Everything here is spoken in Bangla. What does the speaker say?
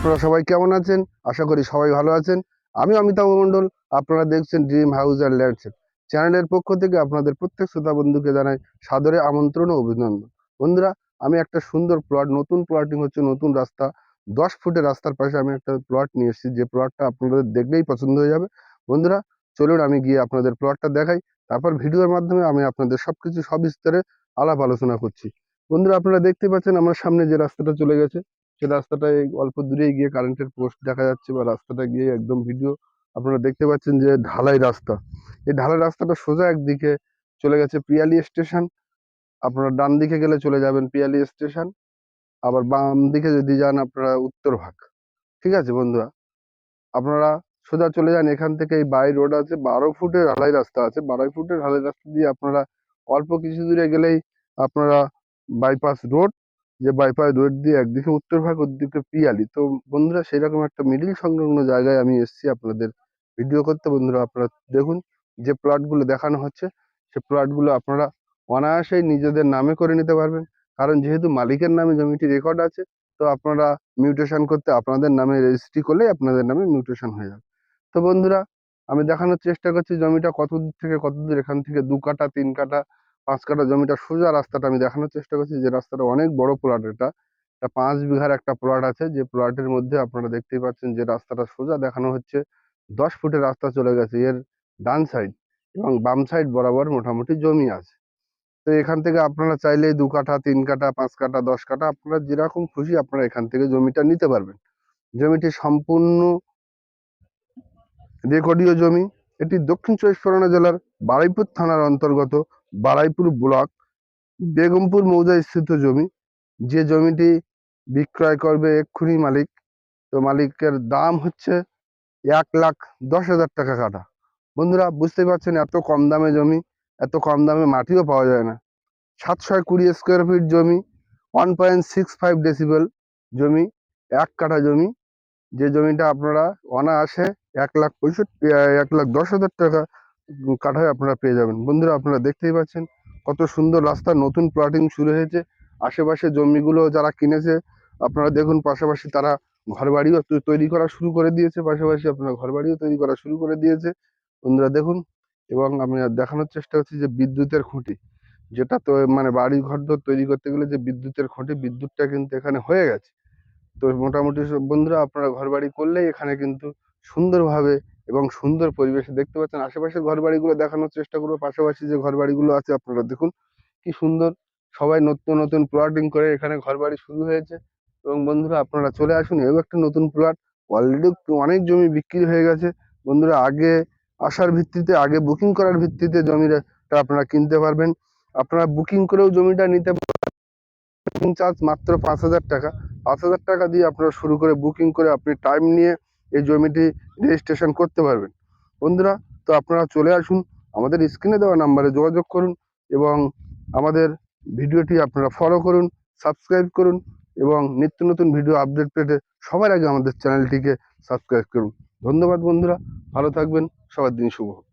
আপনারা সবাই কেমন আছেন? আশা করি সবাই ভালো আছেন। আমি অমিতাভ মণ্ডল। আপনারা দেখছেন ড্রিম হাউস অ্যান্ড ল্যান্ডস্কেপ চ্যানেলের পক্ষ থেকে আপনাদের প্রত্যেক শ্রোতা বন্ধুকে জানাই সাদরে আমন্ত্রণ ও অভিনন্দন। বন্ধুরা, আমি একটা সুন্দর প্লট, নতুন প্লটিং হচ্ছে, নতুন রাস্তা, 10 ফুটের রাস্তার পাশে আমি একটা প্লট নিয়ে এসেছি, যে প্লটটা আপনাদের দেখলেই পছন্দ হয়ে যাবে। বন্ধুরা, চলুন আমি গিয়ে আপনাদের প্লটটা দেখাই। তারপর ভিডিওর মাধ্যমে আমি আপনাদের সবকিছু সবিস্তারে আলাপ আলোচনা করছি। বন্ধুরা, আপনারা দেখতে পাচ্ছেন আমার সামনে যে রাস্তাটা চলে গেছে, সে রাস্তাটায় অল্প দূরেই গিয়ে কারেন্টের পোস্ট দেখা যাচ্ছে, বা রাস্তাটা গিয়ে একদম ভিডিও আপনারা দেখতে পাচ্ছেন যে ঢালাই রাস্তা। এই ঢালাই রাস্তাটা সোজা একদিকে চলে গেছে পিয়ালি স্টেশন। আপনারা ডান দিকে গেলে চলে যাবেন পিয়ালি স্টেশন, আবার বাম দিকে যদি যান আপনারা উত্তরভাগ। ঠিক আছে বন্ধুরা, আপনারা সোজা চলে যান। এখান থেকে এই বাই রোড আছে, 12 ফুটের ঢালাই রাস্তা আছে। 12 ফুটের ঢালাই রাস্তা দিয়ে আপনারা অল্প কিছু দূরে গেলেই আপনারা বাইপাস রোড, যে বাইপাস রোড দিয়ে একদিকে উত্তরভাগ, ওদিকে পিয়ালি। তো বন্ধুরা, সেরকম একটা মিডিল সংলগ্ন জায়গায় আমি এসেছি আপনাদের ভিডিও করতে। বন্ধুরা, আপনারা দেখুন, যে প্লটগুলো দেখানো হচ্ছে, সে প্লটগুলো আপনারা অনায়াসেই নিজেদের নামে করে নিতে পারবেন। কারণ যেহেতু মালিকের নামে জমিটি রেকর্ড আছে, তো আপনারা মিউটেশন করতে আপনাদের নামে রেজিস্ট্রি করলেই আপনাদের নামে মিউটেশন হয়ে যাবে। তো বন্ধুরা, আমি দেখানোর চেষ্টা করছি জমিটা কত দূর থেকে কত দূর। এখান থেকে 2 কাঠা, 3 কাঠা, 5 কাঠা জমিটা সোজা রাস্তাটা আমি দেখানোর চেষ্টা করছি। যে রাস্তাটা অনেক বড় প্লট, এটা 5 বিঘার একটা প্লট আছে। যে প্লটের মধ্যে আপনারা দেখতেই পাচ্ছেন যে রাস্তাটা সোজা দেখানো হচ্ছে। 10 ফুটের রাস্তা চলে গেছে এর ডান সাইড, এবং বাম সাইড বরাবর মোটামুটি জমি আছে। তো এখান থেকে আপনারা চাইলে 2 কাঠা, 3 কাঠা, 5 কাঠা, 10 কাঠা, আপনারা যেরকম খুশি আপনারা এখান থেকে জমিটা নিতে পারবেন। জমিটি সম্পূর্ণ রেকর্ডীয় জমি। এটি দক্ষিণ চব্বিশ পরগনা জেলার বারুইপুর থানার অন্তর্গত বারুইপুর ব্লক বেগমপুর মৌজায় স্থিত জমি। যে জমিটি বিক্রয় করবে এক্ষুনি মালিক, তো মালিকের দাম হচ্ছে 1,10,000 টাকা কাঠা। বন্ধুরা, বুঝতে পারছেন এত কম দামে জমি, এত কম দামে মাটিও পাওয়া যায় না। 720 স্কোয়ার ফিট জমি, 1.65 ডেসিবেল জমি, 1 কাঠা জমি। যে জমিটা আপনারা অনায়াসে 1,10,000 টাকা কাঠায় আপনারা পেয়ে যাবেন। বন্ধুরা, আপনারা দেখতেই পাচ্ছেন কত সুন্দর রাস্তা, নতুন প্লটিং শুরু হয়েছে। আশেপাশে জমিগুলো যারা কিনেছে, আপনারা দেখুন, পাশাপাশি তারা ঘরবাড়িও তৈরি করা শুরু করে দিয়েছে। পাশাপাশি আপনারা ঘরবাড়িও তৈরি করা শুরু করে দিয়েছে। বন্ধুরা দেখুন, এবং আমি দেখানোর চেষ্টা করছি যে বিদ্যুতের খুঁটি, যেটা তো মানে বাড়ি ঘর তৈরি করতে গেলে যে বিদ্যুতের খুঁটি, বিদ্যুৎটা কিন্তু এখানে হয়ে গেছে। তো মোটামুটি সব বন্ধুরা, আপনারা ঘরবাড়ি করলেই এখানে কিন্তু সুন্দরভাবে এবং সুন্দর পরিবেশে দেখতে পাচ্ছেন। আশেপাশের ঘরবাড়িগুলো দেখানোর চেষ্টা করবো। পাশাপাশি যে ঘরবাড়িগুলো আছে আপনারা দেখুন কি সুন্দর। সবাই নতুন নতুন প্লটিং করে এখানে ঘরবাড়ি শুরু হয়েছে। এবং বন্ধুরা, আপনারা চলে আসুন, এও একটা নতুন প্লট। অলরেডি অনেক জমি বিক্রি হয়ে গেছে। বন্ধুরা, আগে আসার ভিত্তিতে, আগে বুকিং করার ভিত্তিতে জমিটা আপনারা কিনতে পারবেন। আপনারা বুকিং করেও জমিটা নিতে বুকিং চার্জ মাত্র 5,000 টাকা। 5,000 টাকা দিয়ে আপনারা শুরু করে বুকিং করে আপনি টাইম নিয়ে এই জমিটি রেজিস্ট্রেশন করতে পারবেন। বন্ধুরা, তো আপনারা চলে আসুন, আমাদের স্ক্রিনে দেওয়া নাম্বারে যোগাযোগ করুন, এবং আমাদের ভিডিওটি আপনারা ফলো করুন, সাবস্ক্রাইব করুন, এবং নিত্য নতুন ভিডিও আপডেট পেতে সবার আগে আমাদের চ্যানেলটিকে সাবস্ক্রাইব করুন। ধন্যবাদ বন্ধুরা, ভালো থাকবেন, সবার দিন শুভ হোক।